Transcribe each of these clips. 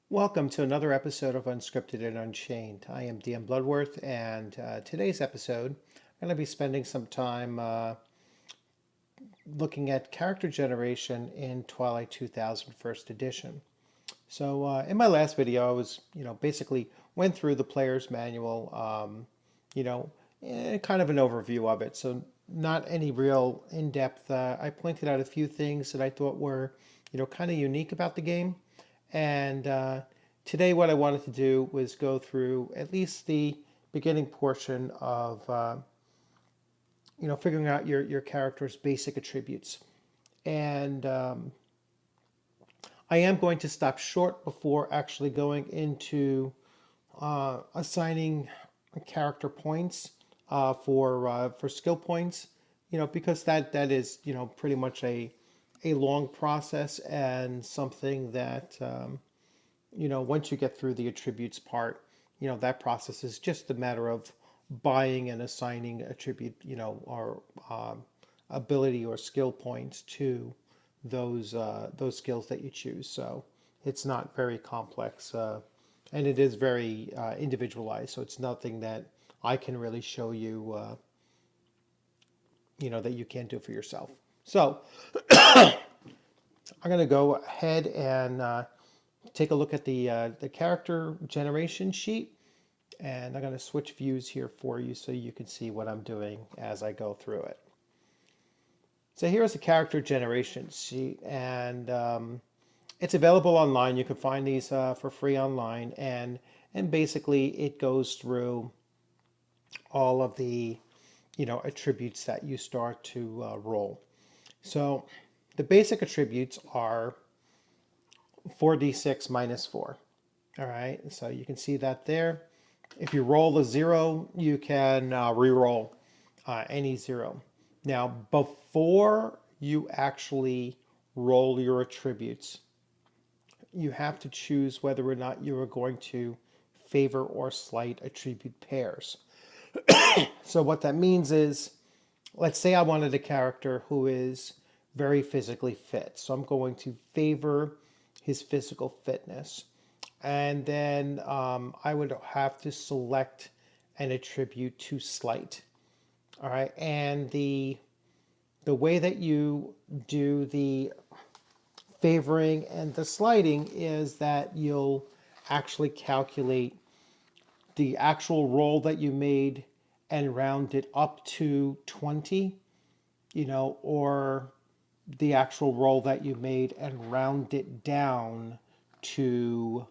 Welcome to another episode of Unscripted and Unchained. I am DM Bloodworth, and today's episode, I'm going to be spending some time looking at character generation in Twilight 2000 First Edition. So in my last video, I was, basically went through the player's manual, kind of an overview of it. So not any real in-depth. I pointed out a few things that I thought were, kind of unique about the game. And today what I wanted to do was go through at least the beginning portion of, figuring out your character's basic attributes. And I am going to stop short before actually going into assigning character points for skill points, because that is, pretty much a long process and something that, once you get through the attributes part, that process is just a matter of buying and assigning attribute, or ability or skill points to those skills that you choose. So it's not very complex, and it is very individualized. So it's nothing that I can really show you, that you can't do for yourself. So I'm going to go ahead and take a look at the character generation sheet, and I'm going to switch views here for you so you can see what I'm doing as I go through it. So here's a character generation sheet, and it's available online. You can find these for free online, and basically it goes through all of the attributes that you start to roll. So the basic attributes are 4d6 minus 4. All right, so you can see that there. If you roll a 0, you can re-roll any 0. Now, before you actually roll your attributes, you have to choose whether or not you are going to favor or slight attribute pairs. So what that means is, let's say I wanted a character who is very physically fit. So I'm going to favor his physical fitness. And then I would have to select an attribute to slight. All right. And the way that you do the favoring and the slighting is that you'll actually calculate the actual roll that you made and round it up to 20, or the actual roll that you made and round it down to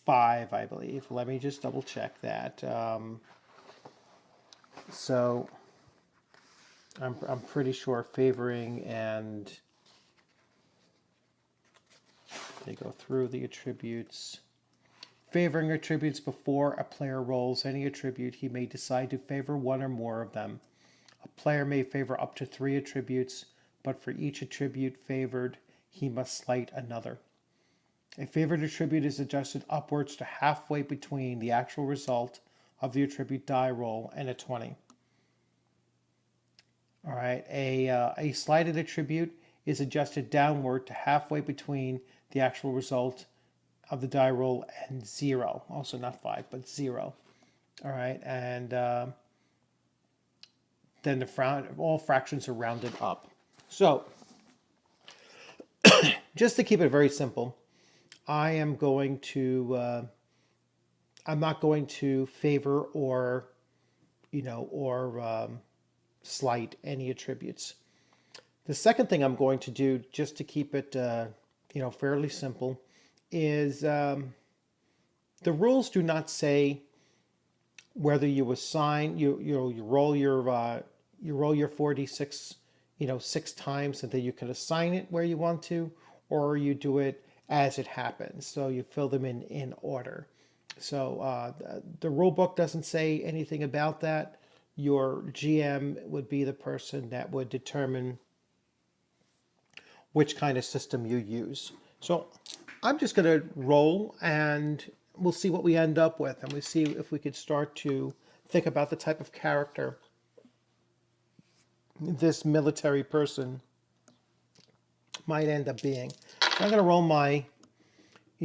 5, I believe. Let me just double check that. So I'm pretty sure favoring, and they go through the attributes. Favoring attributes before a player rolls any attribute, he may decide to favor one or more of them. A player may favor up to 3 attributes, but for each attribute favored, he must slight another. A favored attribute is adjusted upwards to halfway between the actual result of the attribute die roll and a 20. All right, a slighted attribute is adjusted downward to halfway between the actual result of the die roll and 0. Also not 5, but 0. All right, and then all fractions are rounded up. So just to keep it very simple, I am going to, I'm not going to favor or, slight any attributes. The second thing I'm going to do, just to keep it, fairly simple, is the rules do not say whether you assign, you roll your 4d6, 6 times, and then you can assign it where you want to, or you do it as it happens. So you fill them in order. So the rule book doesn't say anything about that. Your GM would be the person that would determine which kind of system you use. So I'm just going to roll, and we'll see what we end up with, and we'll see if we could start to think about the type of character this military person might end up being. So I'm going to roll my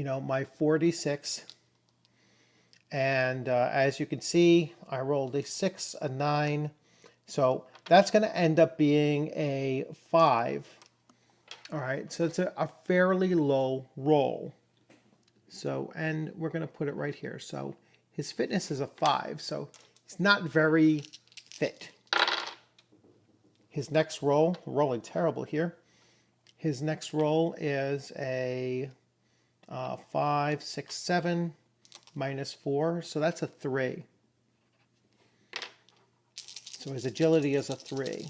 my 4d6. And as you can see, I rolled a 6, a 9. So that's going to end up being a 5. All right, so it's a fairly low roll. So, and we're going to put it right here. So his fitness is a 5, so he's not very fit. His next roll, rolling terrible here. His next roll is a 5, 6, 7, minus 4, so that's a 3. So his agility is a 3.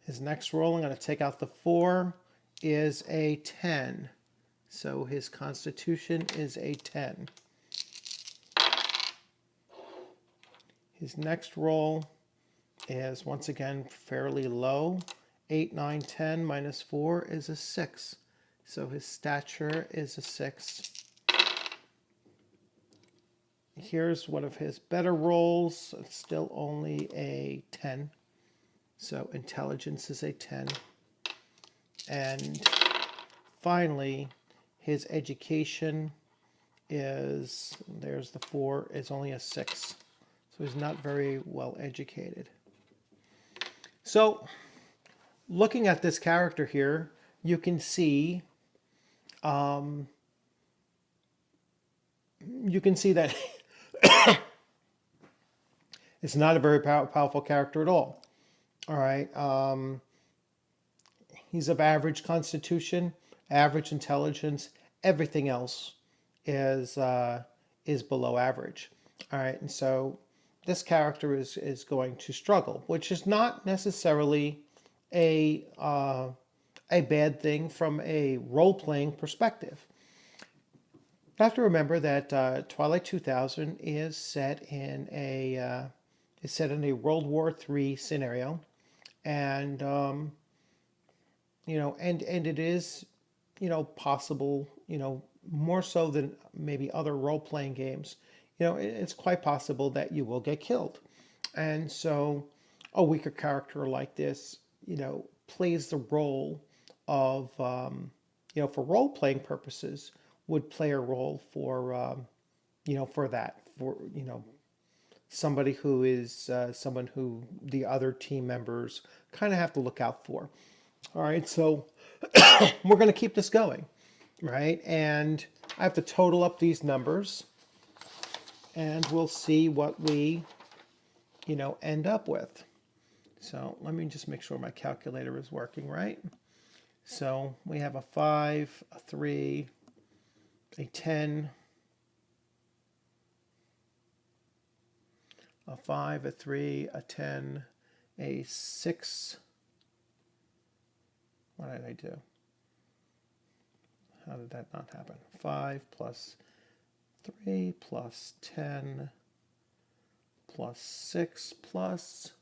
His next roll, I'm going to take out the 4, is a 10. So his constitution is a 10. His next roll is once again fairly low. 8, 9, 10 minus 4 is a 6. So his stature is a 6. Here's one of his better rolls. It's still only a 10. So intelligence is a 10. And finally, his education is, there's the 4, is only a 6. So he's not very well educated. So looking at this character here, you can see that it's not a very powerful character at all. All right. He's of average constitution, average intelligence. Everything else is below average. All right. And so this character is going to struggle, which is not necessarily a bad thing from a role-playing perspective. You have to remember that Twilight 2000 is set in a World War III scenario, and and it is possible, more so than maybe other role-playing games. It's quite possible that you will get killed, and so a weaker character like this, plays the role of for role-playing purposes, would play a role for somebody who is someone who the other team members kind of have to look out for. All right, so we're going to keep this going, right? And I have to total up these numbers, and we'll see what we end up with. So let me just make sure my calculator is working right. So we have a 5, a 3, a 10, a 5, a 3, a 10, a 6. What did I do? How did that not happen? 5 plus 3 plus 10 plus 6 plus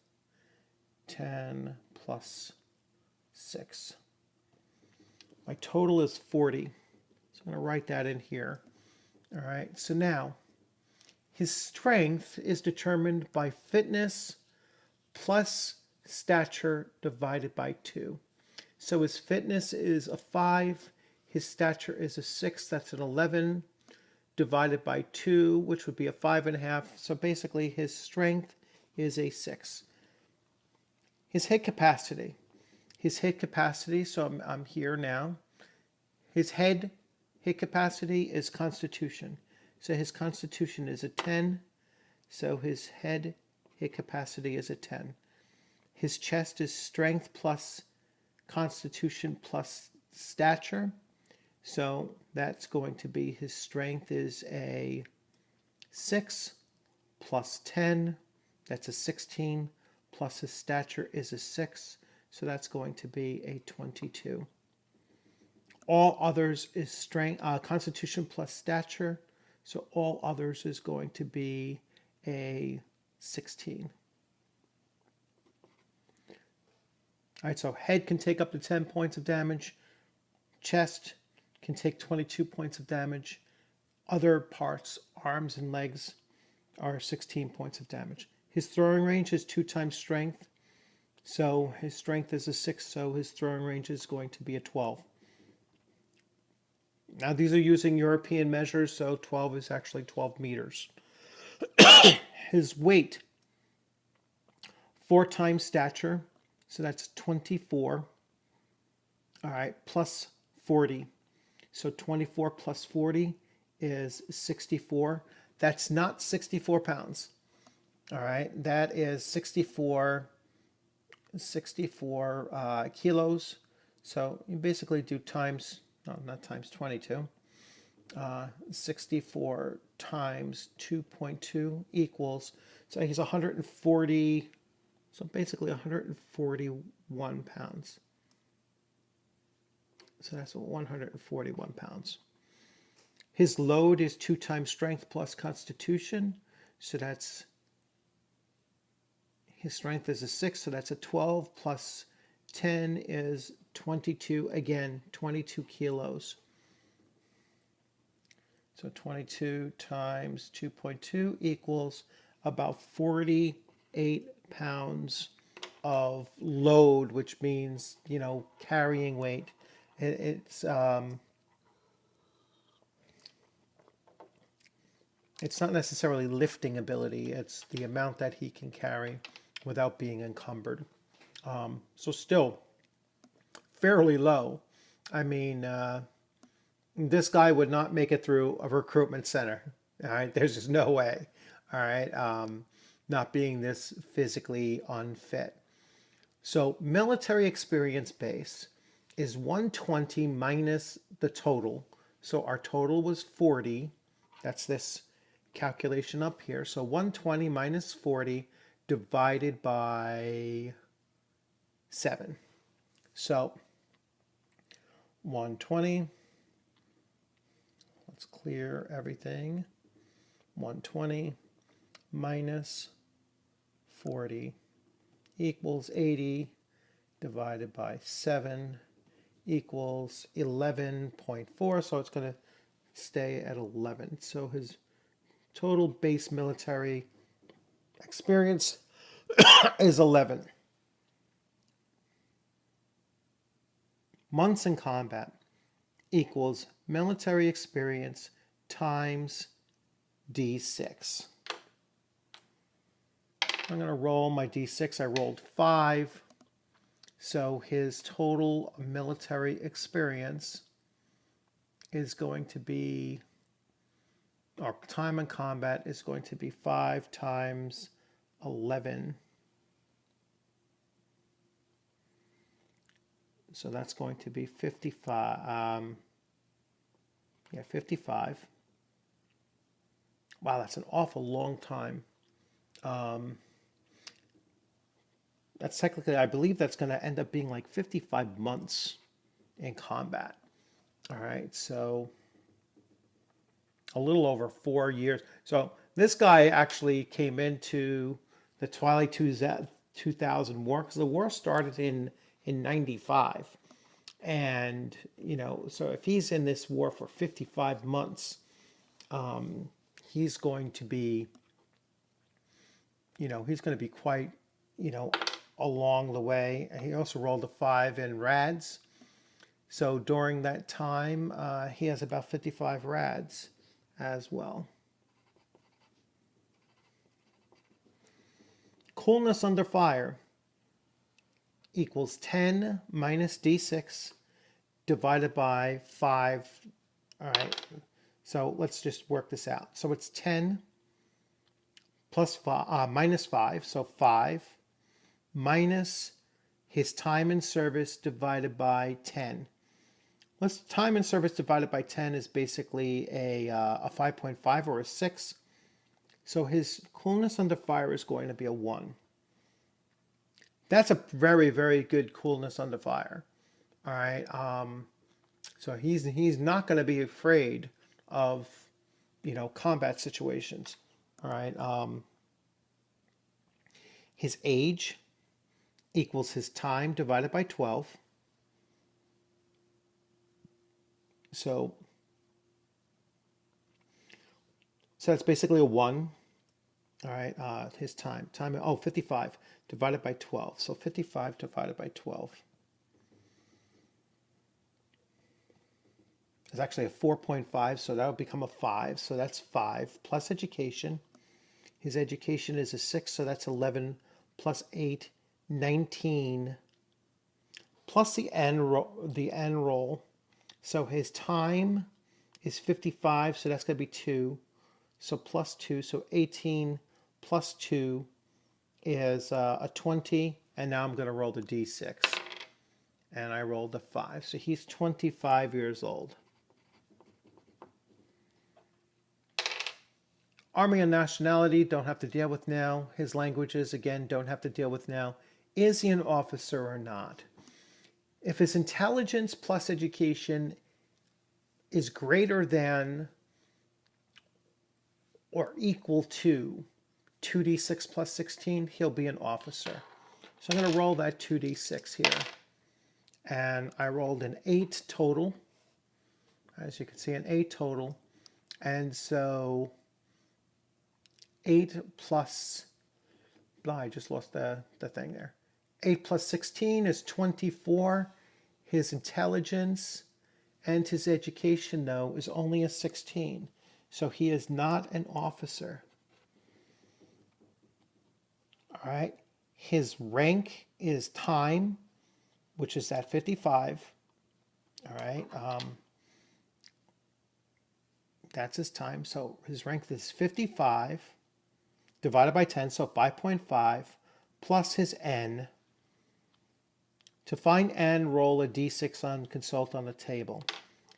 10 plus 6. My total is 40. So I'm going to write that in here. All right, so now his strength is determined by fitness plus stature divided by 2. So his fitness is a 5, his stature is a 6, that's an 11, divided by 2, which would be a 5.5. So basically his strength is a 6. His hit capacity, so I'm here now. His head hit capacity is constitution. So his constitution is a 10. So his head hit capacity is a 10. His chest is strength plus constitution plus stature. So that's going to be, his strength is a 6 plus 10. That's a 16. Plus his stature is a 6. So that's going to be a 22. All others is strength, constitution plus stature. So all others is going to be a 16. All right, so head can take up to 10 points of damage. Chest can take 22 points of damage. Other parts, arms and legs, are 16 points of damage. His throwing range is 2 times strength. So his strength is a 6, so his throwing range is going to be a 12. Now these are using European measures, so 12 is actually 12 meters. His weight, 4 times stature, so that's 24. All right, plus 40. So 24 plus 40 is 64. That's not 64 pounds. All right, that is 64 kilos. So you basically do times, no, not times 22. 64 times 2.2 equals, so he's 140, so basically 141 pounds. So that's 141 pounds. His load is 2 times strength plus constitution. So that's, his strength is a 6, so that's a 12 plus 10 is 22. Again, 22 kilos. So 22 times 2.2 equals about 48 pounds of load, which means, you know, carrying weight. It's not necessarily lifting ability. It's the amount that he can carry without being encumbered. So still fairly low. I mean, this guy would not make it through a recruitment center. All right, there's just no way. All right, not being this physically unfit. So military experience base is 120 minus the total. So our total was 40. That's this calculation up here. So 120 minus 40 divided by 7. So 120, let's clear everything. 120 minus 40 equals 80 divided by 7 equals 11.4. So it's going to stay at 11. So his total base military experience is 11. Months in combat equals military experience times D6. I'm going to roll my D6. I rolled 5. So his total military experience is going to be, or time in combat is going to be 5 times 11. So that's going to be 55. 55. Wow, that's an awful long time. That's technically, I believe that's going to end up being like 55 months in combat. All right, so a little over 4 years. So this guy actually came into the Twilight 2000 war, because the war started in 95. And, you know, so if he's in this war for 55 months, he's going to be, you know, he's going to be quite, you know, along the way. And he also rolled a 5 in rads. So during that time, he has about 55 rads as well. Coolness under fire equals 10 minus D6 divided by 5. All right, so let's just work this out. So it's 10 plus 5, minus 5, so 5, minus his time in service divided by 10. Time in service divided by 10 is basically a 5.5 or a 6. So his coolness under fire is going to be a 1. That's a very, very good coolness under fire. All right. So he's not going to be afraid of, you know, combat situations. All right. His age equals his time divided by 12. So that's basically a 1. All right, his time, 55 divided by 12. So 55 divided by 12. It's actually a 4.5, so that would become a 5. So that's 5 plus education. His education is a 6, so that's 11 plus 8, 19 plus the N roll. So his time is 55, so that's going to be 2. So plus 2, so 18 plus 2 is a 20. And now I'm going to roll the D6. And I rolled a 5. So he's 25 years old. Army and nationality, don't have to deal with now. His languages, again, don't have to deal with now. Is he an officer or not? If his intelligence plus education is greater than or equal to 2d6 plus 16, he'll be an officer. So I'm going to roll that 2d6 here. And I rolled an 8 total. As you can see, an 8 total. And so 8 plus, I just lost the thing there. 8 plus 16 is 24. His intelligence and his education, though, is only a 16. So he is not an officer. All right. His rank is time, which is at 55. All right. That's his time. So his rank is 55 divided by 10, so 5.5 plus his N. To find N, roll a D6 on consult on the table.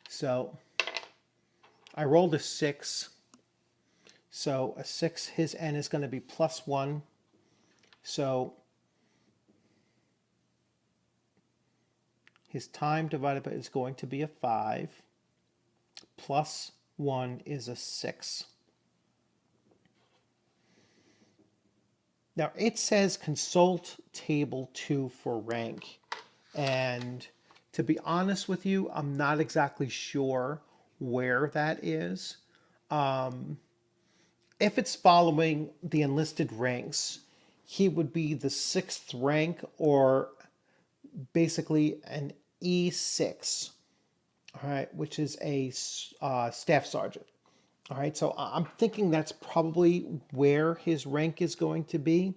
So I rolled a 6. So a 6, his N is going to be plus 1. So his time divided by is going to be a 5. Plus 1 is a 6. Now it says consult table 2 for rank. And to be honest with you, I'm not exactly sure where that is. If it's following the enlisted ranks, he would be the 6th rank, or basically an E6, all right, which is a staff sergeant. All right, so I'm thinking that's probably where his rank is going to be.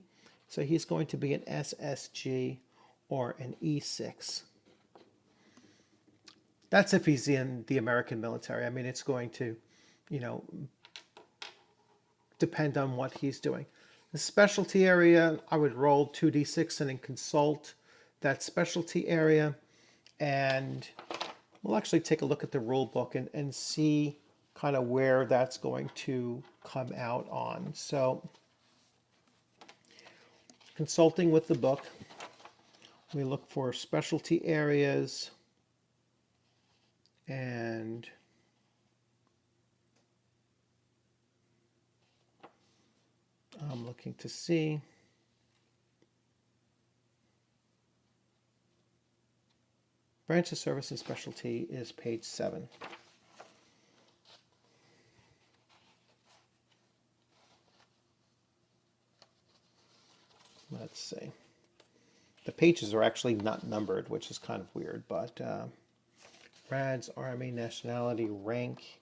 So he's going to be an SSG or an E6. That's if he's in the American military. I mean, it's going to, depend on what he's doing. The specialty area, I would roll 2d6 and then consult that specialty area. And we'll actually take a look at the rule book and see kind of where that's going to come out on. So consulting with the book, we look for specialty areas, and I'm looking to see branch of service and specialty is page 7. Let's see. The pages are actually not numbered, which is kind of weird, but RADS, Army, nationality, rank.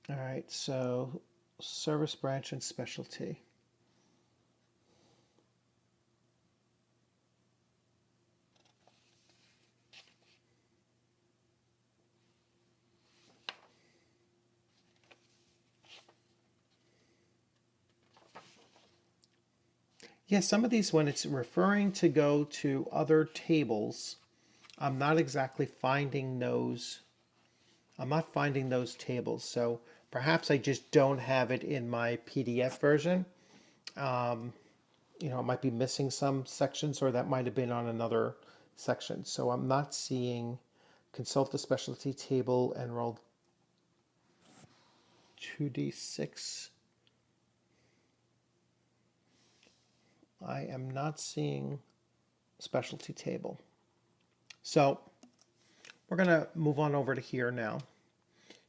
All right, so service branch and specialty. Yeah, some of these, when it's referring to go to other tables, I'm not exactly finding those. I'm not finding those tables. So perhaps I just don't have it in my PDF version. It might be missing some sections, or that might have been on another section. So I'm not seeing consult the specialty table and roll 2d6. I am not seeing specialty table. So we're going to move on over to here now.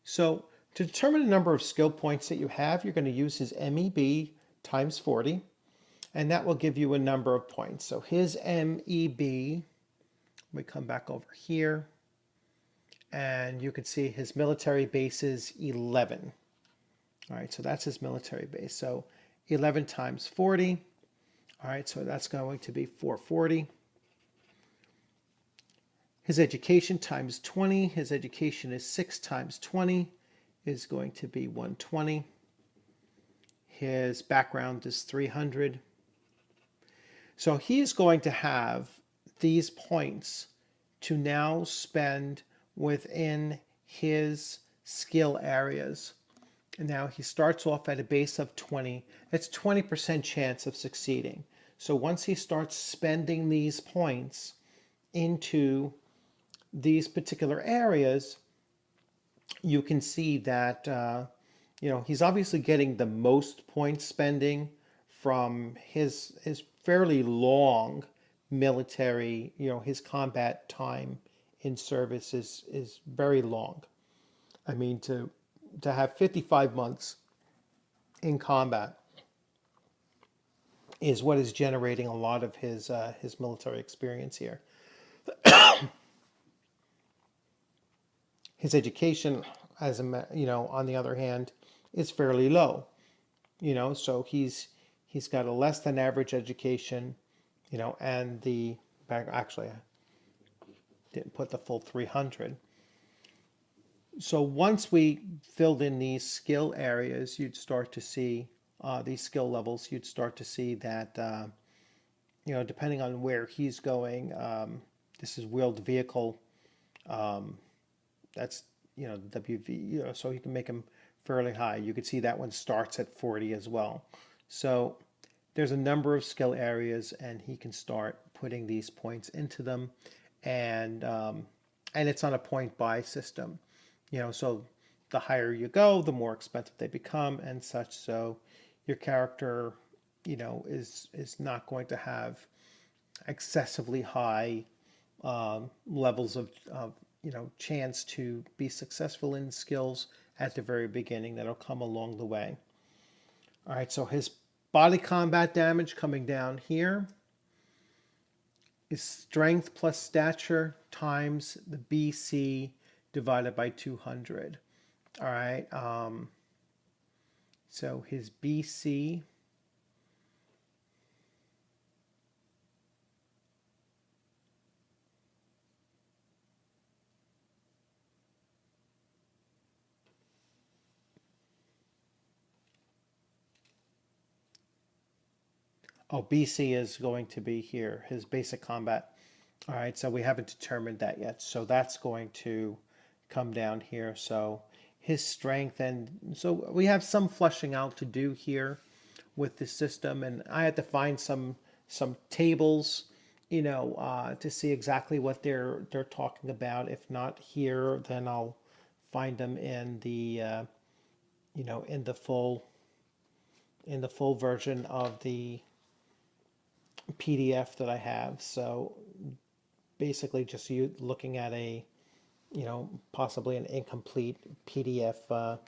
So To determine the number of skill points that you have, you're going to use his MEB times 40, and that will give you a number of points. So his MEB, we come back over here, and you can see his military base is 11. All right, so that's his military base. So 11 times 40. All right, so that's going to be 440. His education times 20. His education is 6 times 20 is going to be 120. His background is 300. So he's going to have these points to now spend within his skill areas. And now he starts off at a base of 20. It's 20% chance of succeeding. So once he starts spending these points into these particular areas, you can see that he's obviously getting the most point spending from his fairly long military. His combat time in service is very long. I mean, to have 55 months in combat is what is generating a lot of his military experience here. His education, on the other hand, is fairly low. So he's got a less than average education, and the back actually I didn't put the full 300. So once we filled in these skill areas, you'd start to see these skill levels. You'd start to see that depending on where he's going, this is wheeled vehicle. That's WV, so you can make them fairly high. You can see that one starts at 40 as well. So there's a number of skill areas, and he can start putting these points into them, and it's on a point buy system. So the higher you go, the more expensive they become and such. So your character, is not going to have excessively high levels of chance to be successful in skills at the very beginning. That'll come along the way. All right, so his body combat damage coming down here is strength plus stature times the BC divided by 200. All right, so his BC BC is going to be here, his basic combat. All right, so we haven't determined that yet. So that's going to come down here. So his strength, and so we have some fleshing out to do here with the system. And I had to find some tables, to see exactly what they're talking about. If not here, then I'll find them in the in the full version of the PDF that I have. So basically just you looking at a possibly an incomplete PDF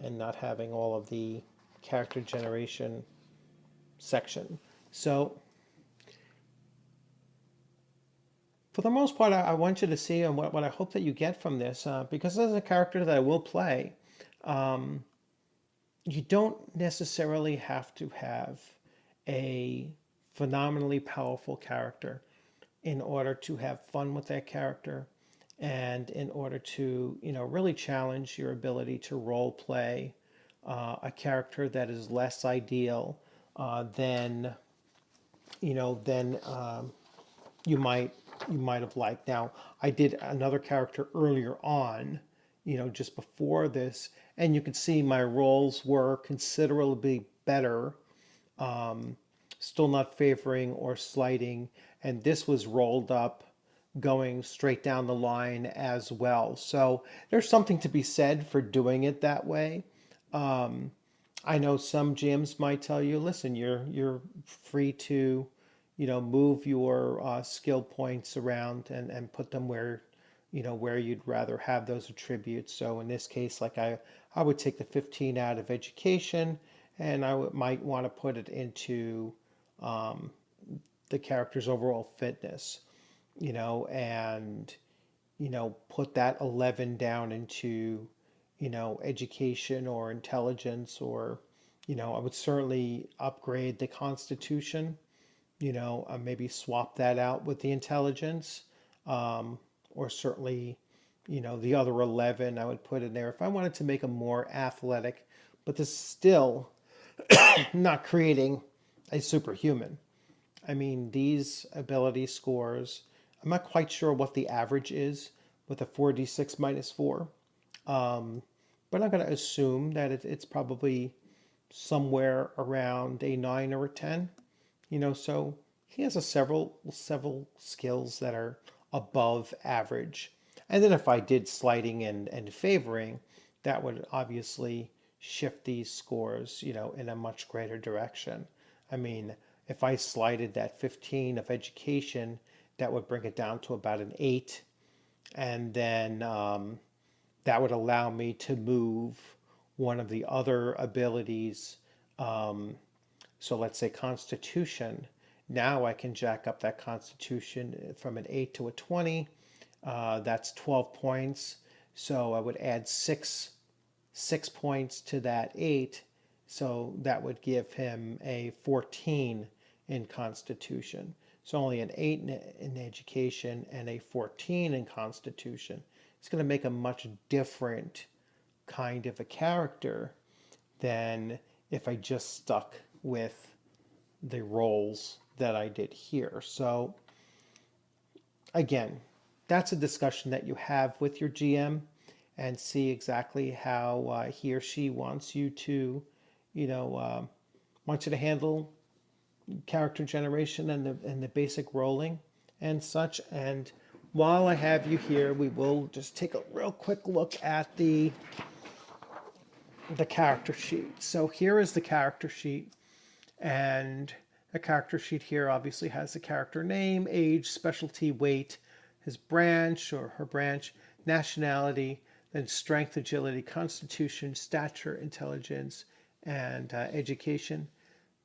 and not having all of the character generation section. So for the most part, I want you to see, and what I hope that you get from this, because this is a character that I will play, you don't necessarily have to have a phenomenally powerful character in order to have fun with that character, and in order to really challenge your ability to role play a character that is less ideal than you might have liked. Now, I did another character earlier on, just before this, and you can see my rolls were considerably better. Still not favoring or slighting, and this was rolled up going straight down the line as well. So there's something to be said for doing it that way. I know some GMs might tell you, listen, you're free to move your skill points around and put them where where you'd rather have those attributes. So in this case, like I would take the 15 out of education, and might want to put it into the character's overall fitness, and put that 11 down into, education or intelligence, or, I would certainly upgrade the constitution, maybe swap that out with the intelligence, or certainly, the other 11 I would put in there if I wanted to make them more athletic, but this is still not creating a superhuman. I mean, these ability scores, I'm not quite sure what the average is with a 4d6 minus 4. But I'm going to assume that it's probably somewhere around a 9 or a 10. So he has several skills that are above average. And then if I did sliding and favoring, that would obviously shift these scores, in a much greater direction. I mean, if I slided that 15 of education, that would bring it down to about an 8. And then that would allow me to move one of the other abilities. So let's say Constitution. Now I can jack up that Constitution from an 8 to a 20. That's 12 points. So I would add six points to that 8. So that would give him a 14 in Constitution. So only an 8 in education and a 14 in Constitution. It's going to make a much different kind of a character than if I just stuck with the roles that I did here. So again, that's a discussion that you have with your GM and see exactly how he or she wants you to, wants you to handle character generation and the basic rolling and such. And while I have you here, we will just take a real quick look at the character sheet. So here is the character sheet, and the character sheet here obviously has the character name, age, specialty, weight, his branch or her branch, nationality, then strength, agility, constitution, stature, intelligence, and education.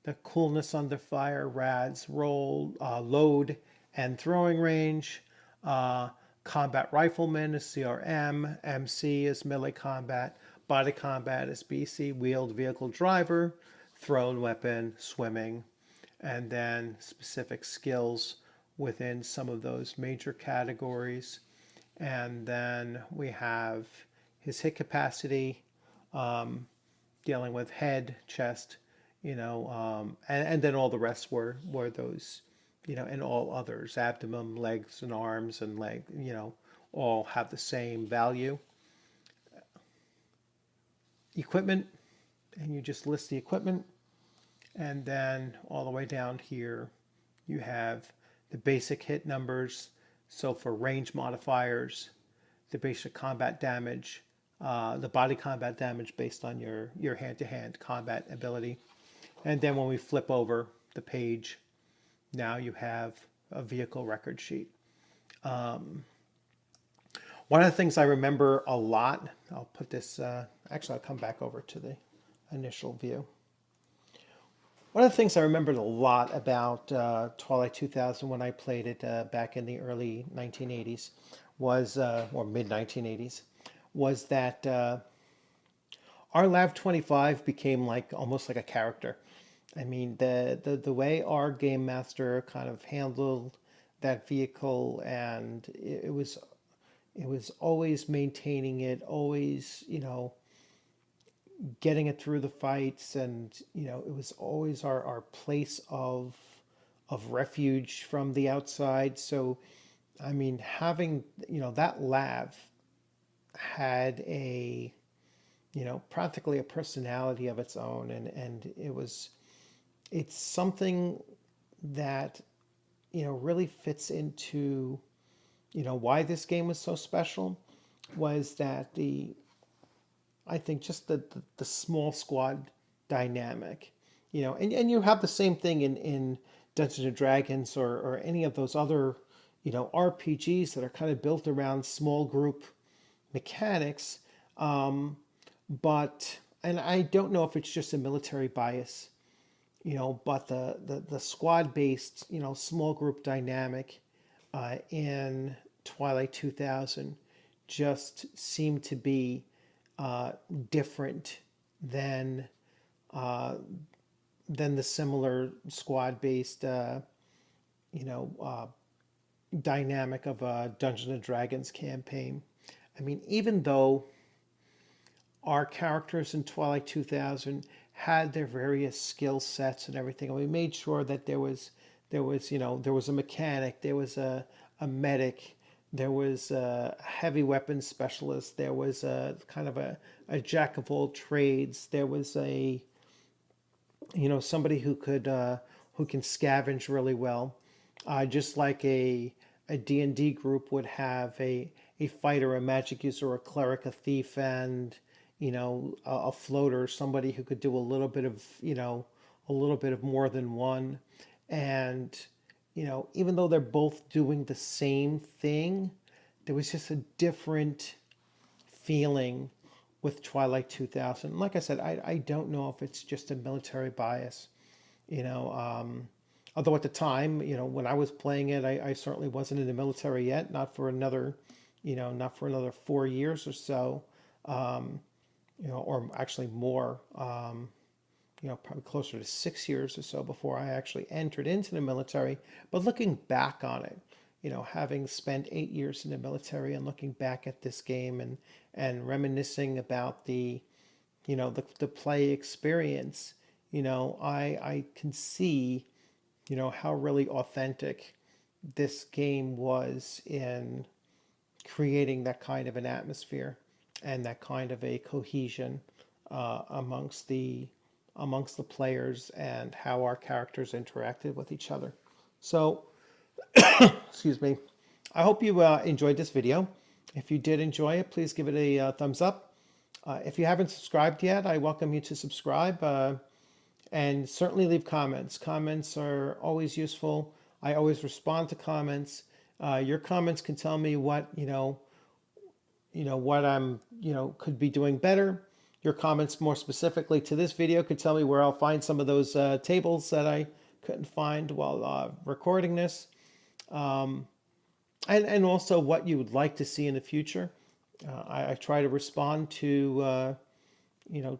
The coolness under fire, rads, roll, load, and throwing range. Combat rifleman is CRM. MC is melee combat. Body combat is BC. Wheeled vehicle driver. Thrown weapon, swimming. And then specific skills within some of those major categories. And then we have his hit capacity, dealing with head, chest, and then all the rest were those, and all others, abdomen, legs and arms and leg, all have the same value. Equipment, and you just list the equipment. And then all the way down here, you have the basic hit numbers. So for range modifiers, the basic combat damage, the body combat damage based on your hand-to-hand combat ability. And then when we flip over the page, now you have a vehicle record sheet. One of the things I remember a lot, I'll put this, actually I'll come back over to the initial view. One of the things I remembered a lot about Twilight 2000 when I played it back in the early 1980s was, or mid 1980s, was that our Lav 25 became almost like a character. I mean, the way our game master kind of handled that vehicle, and it was always maintaining it, always, getting it through the fights, and it was always our place of refuge from the outside. So I mean, having that Lav had a practically a personality of its own, and it's something that really fits into why this game was so special, was that I think just the small squad dynamic, and you have the same thing in Dungeons and Dragons or any of those other RPGs that are kind of built around small group mechanics. But, and I don't know if it's just a military bias, but the squad based, small group dynamic in Twilight 2000 just seemed to be different than uh, than the similar squad based, you know, uh, dynamic of a Dungeons and Dragons campaign. I mean, even though our characters in Twilight 2000 had their various skill sets and everything, and we made sure that there was a mechanic, there was a medic, there was a heavy weapons specialist, there was a kind of a jack of all trades, there was a somebody who can scavenge really well, just like a D&D group would have a fighter, a magic user, a cleric, a thief, and a floater, somebody who could do a little bit of a little bit of more than one. And even though they're both doing the same thing, there was just a different feeling with Twilight 2000. Like I said, I don't know if it's just a military bias, you know. Although at the time, when I was playing it, I certainly wasn't in the military yet, not for another, not for another 4 years or so, or actually more, probably closer to 6 years or so before I actually entered into the military. But looking back on it, having spent 8 years in the military and looking back at this game and reminiscing about the play experience, I can see, how really authentic this game was in creating that kind of an atmosphere and that kind of a cohesion amongst the players and how our characters interacted with each other. So, excuse me. I hope you enjoyed this video. If you did enjoy it, please give it a thumbs up. If you haven't subscribed yet, I welcome you to subscribe and certainly leave comments. Comments are always useful. I always respond to comments. Your comments can tell me what what I'm could be doing better. Your comments more specifically to this video could tell me where I'll find some of those tables that I couldn't find while recording this. And also what you would like to see in the future. I try to respond to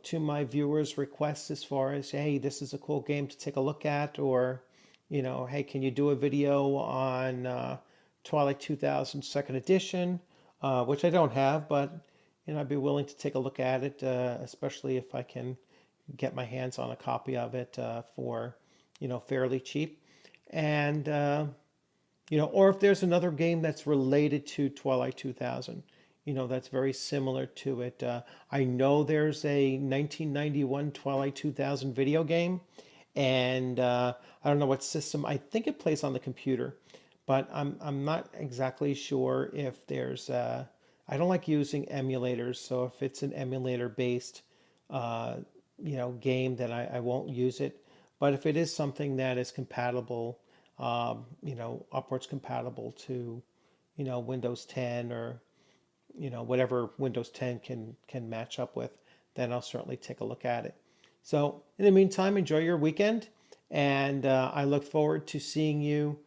to my viewers' requests as far as, hey, this is a cool game to take a look at, or hey, can you do a video on Twilight 2000 Second Edition, which I don't have, but I'd be willing to take a look at it, especially if I can get my hands on a copy of it for fairly cheap, and or if there's another game that's related to Twilight 2000, that's very similar to it. I know there's a 1991 Twilight 2000 video game, and I don't know what system. I think it plays on the computer, but I'm not exactly sure if there's. I don't like using emulators, so if it's an emulator-based, game, then I won't use it. But if it is something that is compatible, upwards compatible to, Windows 10 or, whatever Windows 10 can match up with, then I'll certainly take a look at it. So in the meantime, enjoy your weekend, and I look forward to seeing you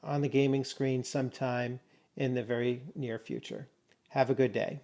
on the gaming screen sometime in the very near future. Have a good day.